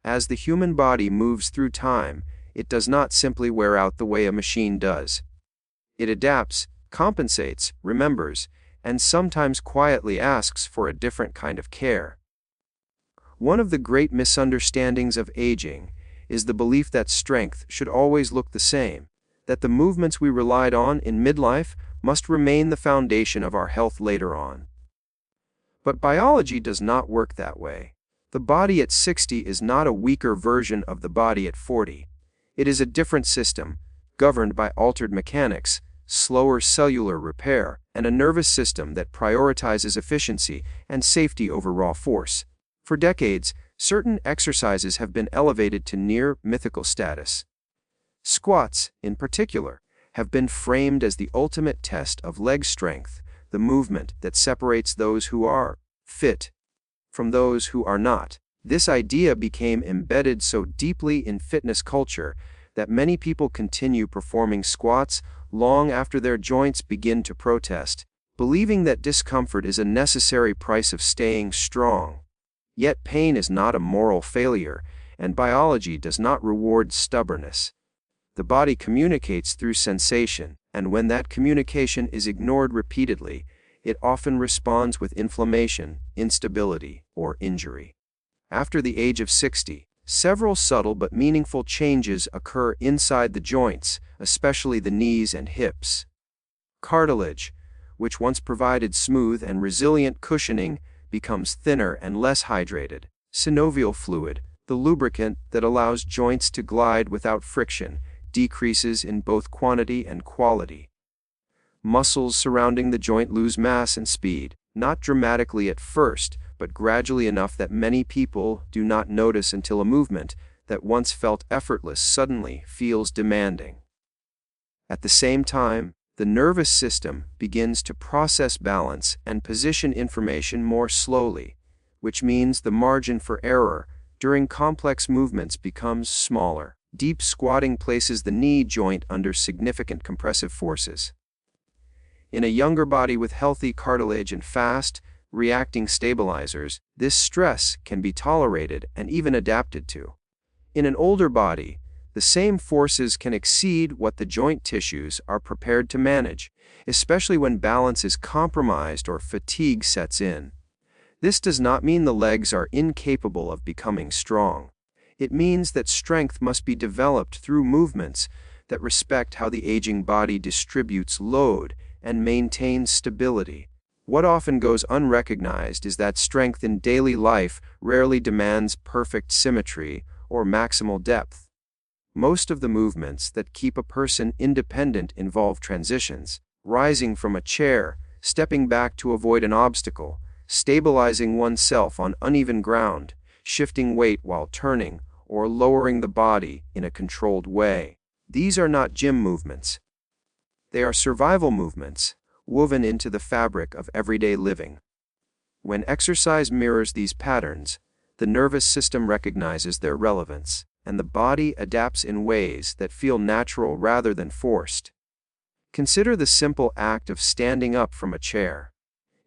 As the human body moves through time, it does not simply wear out the way a machine does. It adapts, compensates, remembers, and sometimes quietly asks for a different kind of care. One of the great misunderstandings of aging is the belief that strength should always look the same, that the movements we relied on in midlife must remain the foundation of our health later on. But biology does not work that way. The body at 60 is not a weaker version of the body at 40. It is a different system, governed by altered mechanics, slower cellular repair, and a nervous system that prioritizes efficiency and safety over raw force. For decades, certain exercises have been elevated to near mythical status. Squats, in particular, have been framed as the ultimate test of leg strength, the movement that separates those who are fit from those who are not. This idea became embedded so deeply in fitness culture that many people continue performing squats long after their joints begin to protest, believing that discomfort is a necessary price of staying strong. Yet pain is not a moral failure, and biology does not reward stubbornness. The body communicates through sensation, and when that communication is ignored repeatedly, it often responds with inflammation, instability, or injury. After the age of 60, several subtle but meaningful changes occur inside the joints, especially the knees and hips. Cartilage, which once provided smooth and resilient cushioning, becomes thinner and less hydrated. Synovial fluid, the lubricant that allows joints to glide without friction, decreases in both quantity and quality. Muscles surrounding the joint lose mass and speed, not dramatically at first, but gradually enough that many people do not notice until a movement that once felt effortless suddenly feels demanding. At the same time, the nervous system begins to process balance and position information more slowly, which means the margin for error during complex movements becomes smaller. Deep squatting places the knee joint under significant compressive forces. In a younger body with healthy cartilage and fast, reacting stabilizers, this stress can be tolerated and even adapted to. In an older body, the same forces can exceed what the joint tissues are prepared to manage, especially when balance is compromised or fatigue sets in. This does not mean the legs are incapable of becoming strong. It means that strength must be developed through movements that respect how the aging body distributes load and maintains stability. What often goes unrecognized is that strength in daily life rarely demands perfect symmetry or maximal depth. Most of the movements that keep a person independent involve transitions, rising from a chair, stepping back to avoid an obstacle, stabilizing oneself on uneven ground, shifting weight while turning, or lowering the body in a controlled way. These are not gym movements. They are survival movements, woven into the fabric of everyday living. When exercise mirrors these patterns, the nervous system recognizes their relevance, and the body adapts in ways that feel natural rather than forced. Consider the simple act of standing up from a chair.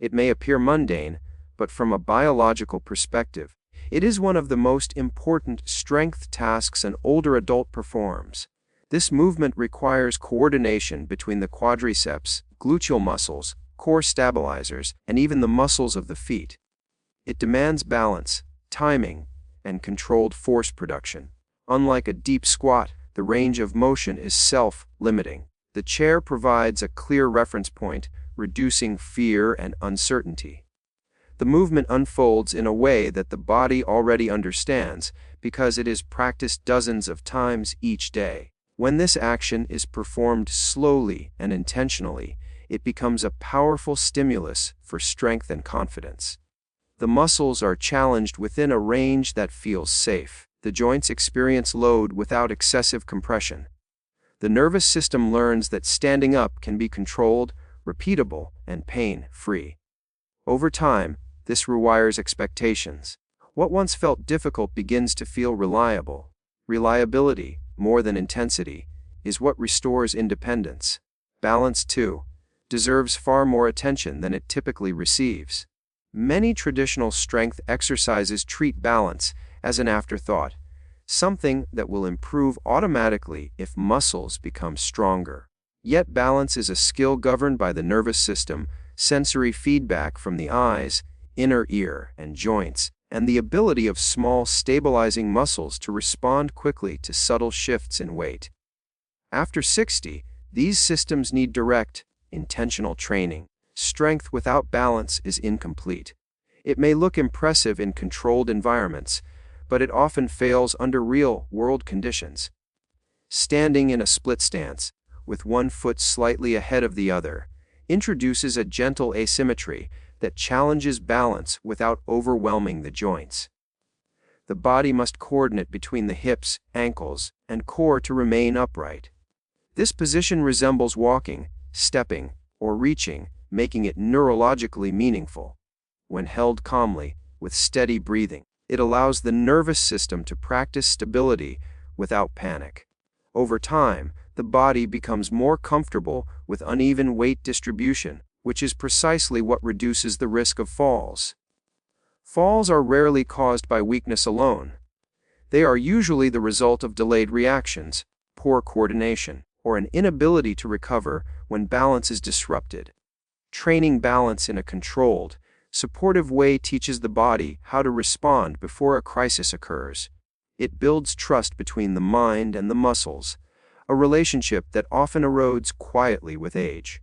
It may appear mundane, but from a biological perspective, it is one of the most important strength tasks an older adult performs. This movement requires coordination between the quadriceps, gluteal muscles, core stabilizers, and even the muscles of the feet. It demands balance, timing, and controlled force production. Unlike a deep squat, the range of motion is self-limiting. The chair provides a clear reference point, reducing fear and uncertainty. The movement unfolds in a way that the body already understands because it is practiced dozens of times each day. When this action is performed slowly and intentionally, it becomes a powerful stimulus for strength and confidence. The muscles are challenged within a range that feels safe. The joints experience load without excessive compression. The nervous system learns that standing up can be controlled, repeatable, and pain-free. Over time, this rewires expectations. What once felt difficult begins to feel reliable. Reliability, more than intensity, is what restores independence. Balance, too, deserves far more attention than it typically receives. Many traditional strength exercises treat balance as an afterthought, something that will improve automatically if muscles become stronger. Yet balance is a skill governed by the nervous system, sensory feedback from the eyes, inner ear, and joints, and the ability of small stabilizing muscles to respond quickly to subtle shifts in weight. After 60, these systems need direct, intentional training. Strength without balance is incomplete. It may look impressive in controlled environments, but it often fails under real-world conditions. Standing in a split stance, with one foot slightly ahead of the other, introduces a gentle asymmetry that challenges balance without overwhelming the joints. The body must coordinate between the hips, ankles, and core to remain upright. This position resembles walking, stepping, or reaching, making it neurologically meaningful. When held calmly, with steady breathing, it allows the nervous system to practice stability without panic. Over time, the body becomes more comfortable with uneven weight distribution, which is precisely what reduces the risk of falls. Falls are rarely caused by weakness alone. They are usually the result of delayed reactions, poor coordination, or an inability to recover when balance is disrupted. Training balance in a controlled, supportive way teaches the body how to respond before a crisis occurs. It builds trust between the mind and the muscles, a relationship that often erodes quietly with age.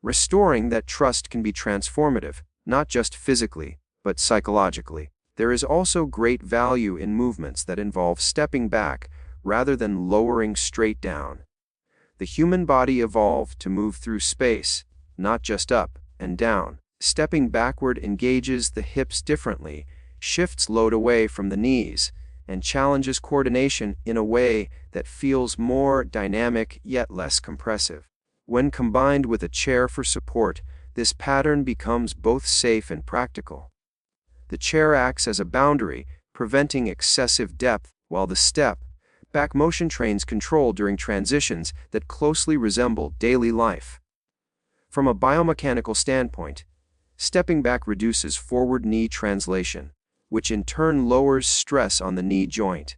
Restoring that trust can be transformative, not just physically, but psychologically. There is also great value in movements that involve stepping back rather than lowering straight down. The human body evolved to move through space, not just up and down. Stepping backward engages the hips differently, shifts load away from the knees, and challenges coordination in a way that feels more dynamic yet less compressive. When combined with a chair for support, this pattern becomes both safe and practical. The chair acts as a boundary, preventing excessive depth, while the step-back motion trains control during transitions that closely resemble daily life. From a biomechanical standpoint, stepping back reduces forward knee translation, which in turn lowers stress on the knee joint.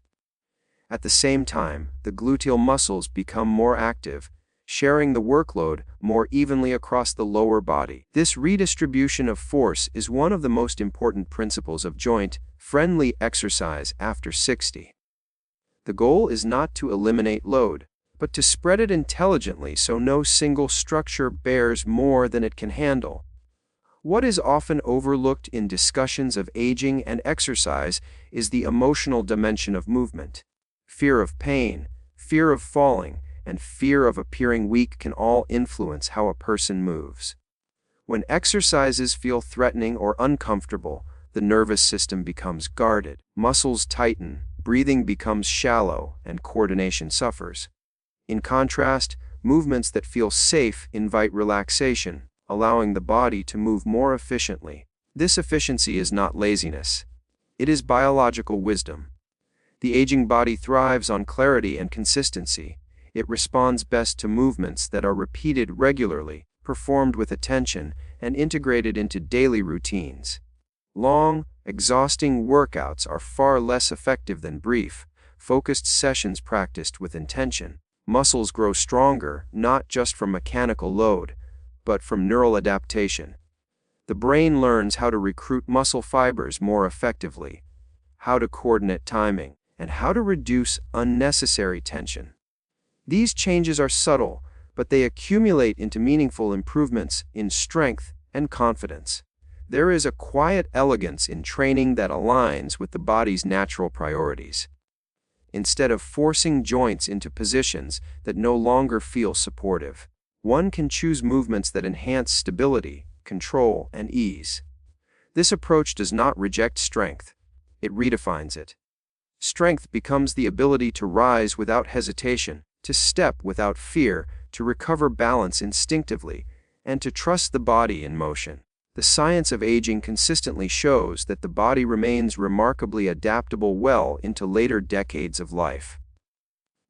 At the same time, the gluteal muscles become more active, sharing the workload more evenly across the lower body. This redistribution of force is one of the most important principles of joint-friendly exercise after 60. The goal is not to eliminate load, but to spread it intelligently so no single structure bears more than it can handle. What is often overlooked in discussions of aging and exercise is the emotional dimension of movement. Fear of pain, fear of falling, and fear of appearing weak can all influence how a person moves. When exercises feel threatening or uncomfortable, the nervous system becomes guarded, muscles tighten, breathing becomes shallow, and coordination suffers. In contrast, movements that feel safe invite relaxation, allowing the body to move more efficiently. This efficiency is not laziness. It is biological wisdom. The aging body thrives on clarity and consistency. It responds best to movements that are repeated regularly, performed with attention, and integrated into daily routines. Long, exhausting workouts are far less effective than brief, focused sessions practiced with intention. Muscles grow stronger, not just from mechanical load, but from neural adaptation. The brain learns how to recruit muscle fibers more effectively, how to coordinate timing, and how to reduce unnecessary tension. These changes are subtle, but they accumulate into meaningful improvements in strength and confidence. There is a quiet elegance in training that aligns with the body's natural priorities. Instead of forcing joints into positions that no longer feel supportive, one can choose movements that enhance stability, control, and ease. This approach does not reject strength, it redefines it. Strength becomes the ability to rise without hesitation, to step without fear, to recover balance instinctively, and to trust the body in motion. The science of aging consistently shows that the body remains remarkably adaptable well into later decades of life.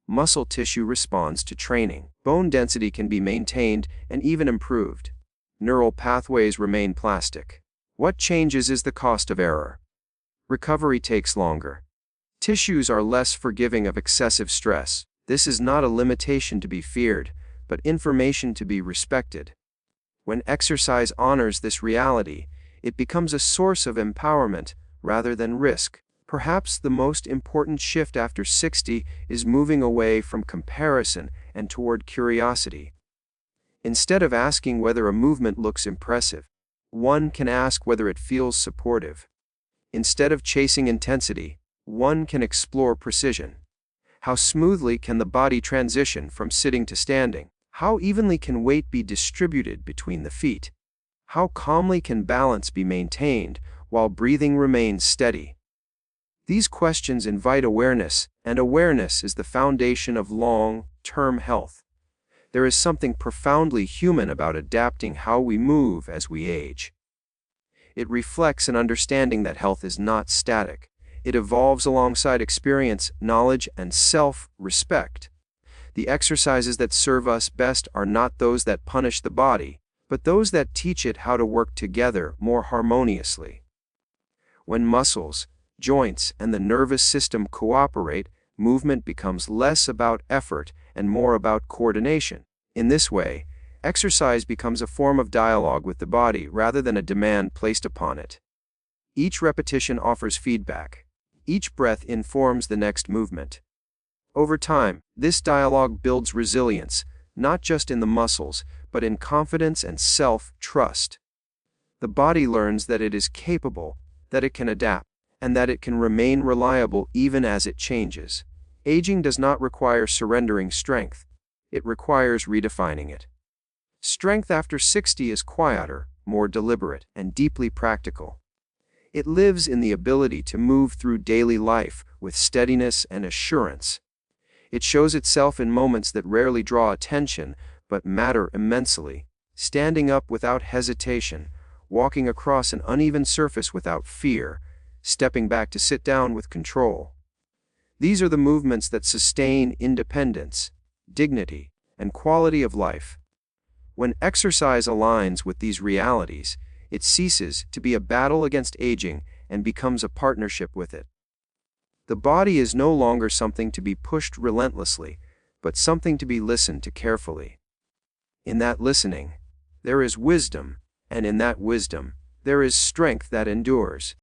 Muscle tissue responds to training. Bone density can be maintained and even improved. Neural pathways remain plastic. What changes is the cost of error. Recovery takes longer. Tissues are less forgiving of excessive stress. This is not a limitation to be feared, but information to be respected. When exercise honors this reality, it becomes a source of empowerment rather than risk. Perhaps the most important shift after 60 is moving away from comparison and toward curiosity. Instead of asking whether a movement looks impressive, one can ask whether it feels supportive. Instead of chasing intensity, one can explore precision. How smoothly can the body transition from sitting to standing? How evenly can weight be distributed between the feet? How calmly can balance be maintained while breathing remains steady? These questions invite awareness, and awareness is the foundation of long-term health. There is something profoundly human about adapting how we move as we age. It reflects an understanding that health is not static. It evolves alongside experience, knowledge, and self-respect. The exercises that serve us best are not those that punish the body, but those that teach it how to work together more harmoniously. When muscles, joints, and the nervous system cooperate, movement becomes less about effort and more about coordination. In this way, exercise becomes a form of dialogue with the body rather than a demand placed upon it. Each repetition offers feedback. Each breath informs the next movement. Over time, this dialogue builds resilience, not just in the muscles, but in confidence and self-trust. The body learns that it is capable, that it can adapt, and that it can remain reliable even as it changes. Aging does not require surrendering strength. It requires redefining it. Strength after 60 is quieter, more deliberate, and deeply practical. It lives in the ability to move through daily life with steadiness and assurance. It shows itself in moments that rarely draw attention but matter immensely, standing up without hesitation, walking across an uneven surface without fear, stepping back to sit down with control. These are the movements that sustain independence, dignity, and quality of life. When exercise aligns with these realities, it ceases to be a battle against aging and becomes a partnership with it. The body is no longer something to be pushed relentlessly, but something to be listened to carefully. In that listening, there is wisdom, and in that wisdom, there is strength that endures.